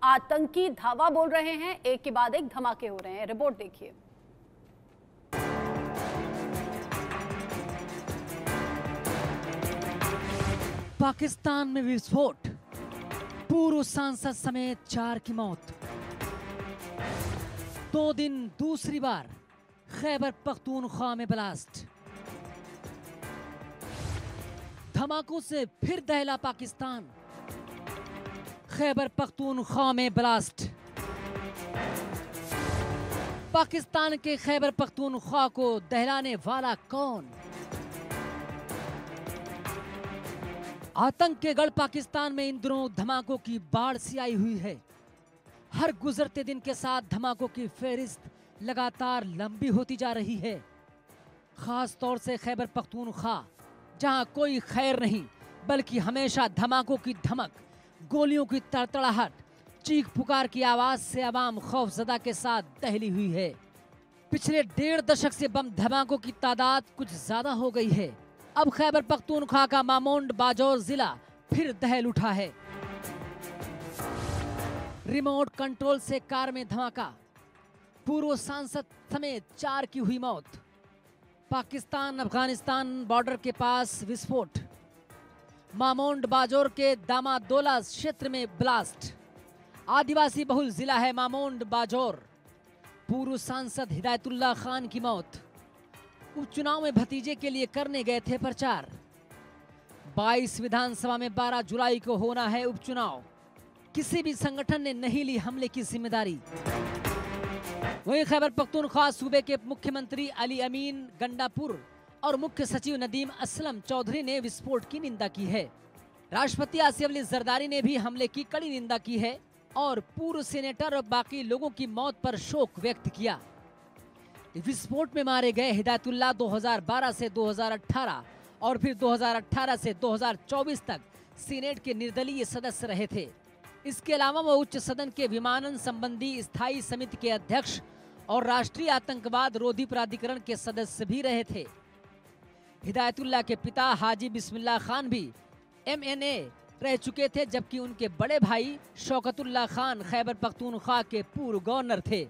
आतंकी धावा बोल रहे हैं। एक के बाद एक धमाके हो रहे हैं। रिपोर्ट देखिए। पाकिस्तान में विस्फोट, पूर्व सांसद समेत 4 की मौत। 2 दिन दूसरी बार खैबर पख्तूनख्वा में ब्लास्ट। धमाकों से फिर दहला पाकिस्तान, खैबर पख्तूनख्वा में ब्लास्ट। पाकिस्तान के खैबर पख्तूनख्वा को दहलाने वाला कौन? आतंक के गढ़ पाकिस्तान में इन दिनों धमाकों की बाढ़ सी आई हुई है। हर गुजरते दिन के साथ धमाकों की फहरिस्त लगातार लंबी होती जा रही है। खास तौर से खैबर पख्तूनख्वा, जहां कोई खैर नहीं बल्कि हमेशा धमाकों की धमक, गोलियों की तड़तड़ाहट, चीख पुकार की आवाज से आवाम खौफजदा के साथ दहली हुई है। पिछले 1.5 दशक से बम धमाकों की तादाद कुछ ज्यादा हो गई है। अब खैबर पख्तूनख्वा का मामोंड बाजौर जिला फिर दहल उठा है। रिमोट कंट्रोल से कार में धमाका, पूर्व सांसद समेत 4 की हुई मौत। पाकिस्तान अफगानिस्तान बॉर्डर के पास विस्फोट, मामोंड बाजौर के दामादोला क्षेत्र में ब्लास्ट। आदिवासी बहुल जिला है मामोंड बाजौर। पूर्व सांसद हिदायतुल्लाह खान की मौत। उपचुनाव में भतीजे के लिए करने गए थे प्रचार। 22 विधानसभा में 12 जुलाई को होना है उपचुनाव। किसी भी संगठन ने नहीं ली हमले की जिम्मेदारी। वहीं खैबर पख्तूनख्वा सूबे के मुख्यमंत्री अली अमीन गंडापुर और मुख्य सचिव नदीम असलम चौधरी ने विस्फोट की निंदा की है। राष्ट्रपति आसिफ अली जरदारी ने भी हमले की कड़ी निंदा की है और पूर्व सेनेटर और बाकी लोगों की मौत पर शोक व्यक्त किया। विस्फोट में मारे गए हिदायतुल्लाह 2012 से 2018 और फिर 2018 से 2024 तक सीनेट के निर्दलीय सदस्य रहे थे। इसके अलावा वो उच्च सदन के विमानन संबंधी स्थायी समिति के अध्यक्ष और राष्ट्रीय आतंकवाद रोधी प्राधिकरण के सदस्य भी रहे थे। हिदायतुल्लाह के पिता हाजी बिस्मिल्लाह खान भी MNA रह चुके थे, जबकि उनके बड़े भाई शौकतुल्लाह खान खैबर पख्तूनख्वा के पूर्व गवर्नर थे।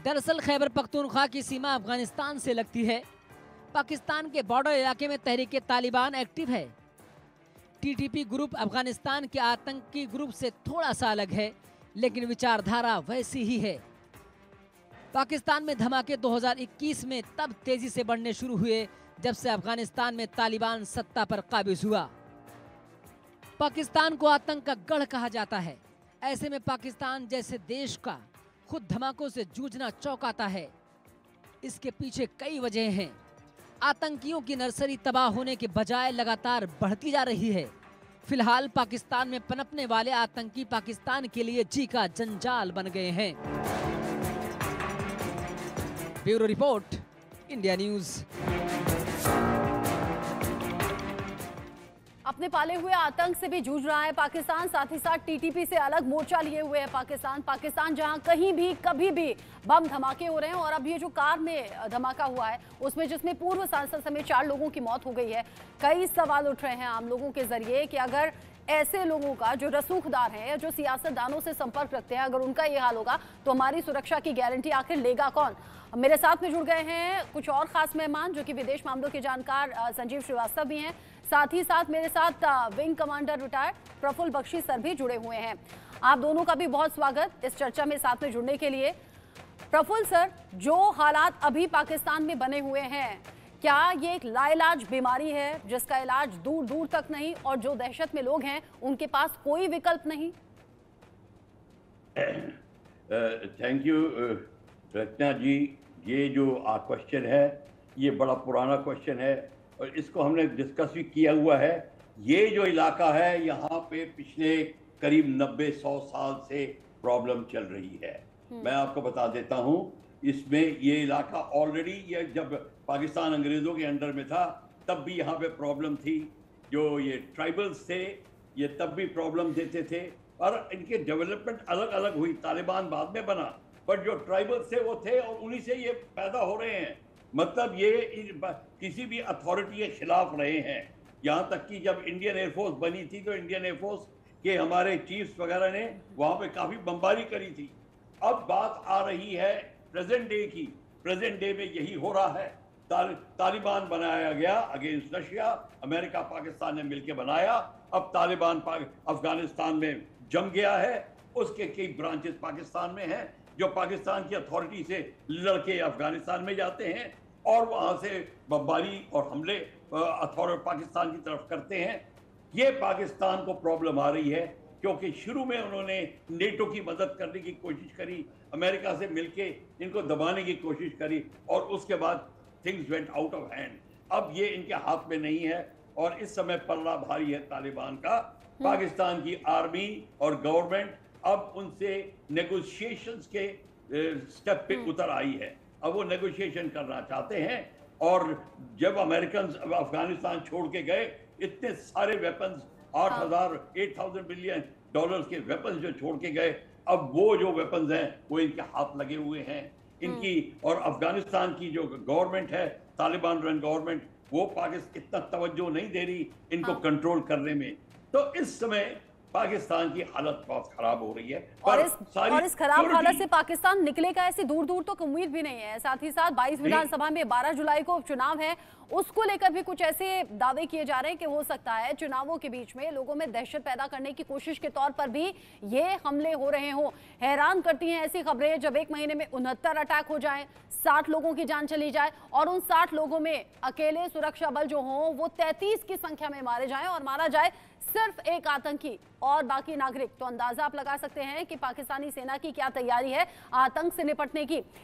दरअसल खैबर पख्तूनख्वा की सीमा अफगानिस्तान से लगती है। पाकिस्तान के बॉर्डर इलाके में तहरीक तालिबान एक्टिव है। TTP ग्रुप अफगानिस्तान के आतंकी ग्रुप से थोड़ा सा अलग है, लेकिन विचारधारा वैसी ही है। पाकिस्तान में धमाके 2021 में तब तेजी से बढ़ने शुरू हुए जब से अफगानिस्तान में तालिबान सत्ता पर काबिज हुआ। पाकिस्तान को आतंक का गढ़ कहा जाता है। ऐसे में पाकिस्तान जैसे देश का खुद धमाकों से जूझना चौंकाता है। इसके पीछे कई वजह हैं। आतंकियों की नर्सरी तबाह होने के बजाय लगातार बढ़ती जा रही है। फिलहाल पाकिस्तान में पनपने वाले आतंकी पाकिस्तान के लिए जी का जंजाल बन गए हैं। Bureau report, India news. अपने पाले हुए आतंक से भी जूझ रहा है पाकिस्तान, साथ ही साथ TTP से अलग मोर्चा लिए हुए है पाकिस्तान जहां कहीं भी कभी भी बम धमाके हो रहे हैं। और अब ये जो कार में धमाका हुआ है उसमें जिसमें पूर्व सांसद समेत 4 लोगों की मौत हो गई है। कई सवाल उठ रहे हैं आम लोगों के जरिए कि अगर ऐसे लोगों का जो रसूखदार हैं, जो सियासतदानों से संपर्क रखते हैं, अगर उनका ये हाल होगा तो हमारी सुरक्षा की गारंटी आखिर लेगा कौन? मेरे साथ में जुड़ गए हैं कुछ और खास मेहमान जो कि विदेश मामलों के जानकार संजीव श्रीवास्तव भी हैं। साथ ही साथ मेरे साथ wing commander retired Prafulla Bakshi sir भी जुड़े हुए हैं। आप दोनों का भी बहुत स्वागत इस चर्चा में साथ में जुड़ने के लिए। प्रफुल्ल सर, जो हालात अभी पाकिस्तान में बने हुए हैं, क्या ये एक लाइलाज बीमारी है जिसका इलाज दूर दूर तक नहीं और जो दहशत में लोग हैं उनके पास कोई विकल्प नहीं? थैंक यू रचना जी। ये जो क्वेश्चन है ये बड़ा पुराना क्वेश्चन है और इसको हमने डिस्कस भी किया हुआ है। ये जो इलाका है यहाँ पे पिछले करीब 90-100 साल से प्रॉब्लम चल रही है। मैं आपको बता देता हूँ, इसमें ये इलाका ऑलरेडी, ये जब पाकिस्तान अंग्रेज़ों के अंडर में था तब भी यहाँ पे प्रॉब्लम थी। जो ये ट्राइबल्स थे ये तब भी प्रॉब्लम देते थे और इनके डेवलपमेंट अलग अलग हुई। तालिबान बाद में बना, पर जो ट्राइबल्स थे वो थे और उन्हीं से ये पैदा हो रहे हैं। मतलब ये किसी भी अथॉरिटी के खिलाफ रहे हैं। यहाँ तक कि जब इंडियन एयरफोर्स बनी थी तो इंडियन एयरफोर्स कि हमारे चीफ्स वगैरह ने वहां पे काफी बमबारी करी थी। अब बात आ रही है प्रेजेंट डे की। प्रेजेंट डे में यही हो रहा है। तालिबान बनाया गया अगेंस्ट रशिया, अमेरिका पाकिस्तान ने मिलकर बनाया। अब तालिबान अफगानिस्तान में जम गया है। उसके कई ब्रांचेस पाकिस्तान में हैं जो पाकिस्तान की अथॉरिटी से लड़के अफगानिस्तान में जाते हैं और वहां से बमबारी और हमले अथॉरिटी पाकिस्तान की तरफ करते हैं। ये पाकिस्तान को प्रॉब्लम आ रही है क्योंकि शुरू में उन्होंने नेटो की मदद करने की कोशिश करी, अमेरिका से मिलके इनको दबाने की कोशिश करी और उसके बाद things went out of hand. अब ये इनके हाथ में नहीं है और इस समय पल्ला भारी है तालिबान का। पाकिस्तान की आर्मी और गवर्नमेंट अब उनसे नेगोशिएशंस के स्टेप पे उतर आई है। अब वो नेगोशिएशन करना चाहते हैं और जब अमेरिकन अफगानिस्तान छोड़ के गए, इतने सारे वेपन्स 8,000 बिलियन डॉलर्स के वेपन्स जो छोड़ के गए, अब वो जो वेपन्स हैं वो इनके हाथ लगे हुए हैं इनकी। और अफगानिस्तान की जो गवर्नमेंट है, तालिबान रन गवर्नमेंट, वो पाकिस्तान इतना तवज्जो नहीं दे रही इनको कंट्रोल करने में। तो इस समय पाकिस्तान की हालत बहुत खराब हो रही है। और इस खराब हालत से पाकिस्तान निकलेगा ऐसी दूर दूर तक उम्मीद भी नहीं है। साथ ही साथ 22 विधानसभा में 12 जुलाई को उपचुनाव है, उसको लेकर भी कुछ ऐसे दावे किए जा रहे हैं कि हो सकता है चुनावों के बीच में लोगों में दहशत पैदा करने की कोशिश के तौर पर भी ये हमले हो रहे हों। हैरान करती हैं ऐसी खबरें जब एक महीने में 69 अटैक हो जाएं, 60 लोगों की जान चली जाए और उन 60 लोगों में अकेले सुरक्षा बल जो हों वो 33 की संख्या में मारे जाएं और मारा जाए सिर्फ एक आतंकी और बाकी नागरिक। तो अंदाजा आप लगा सकते हैं कि पाकिस्तानी सेना की क्या तैयारी है आतंक से निपटने की।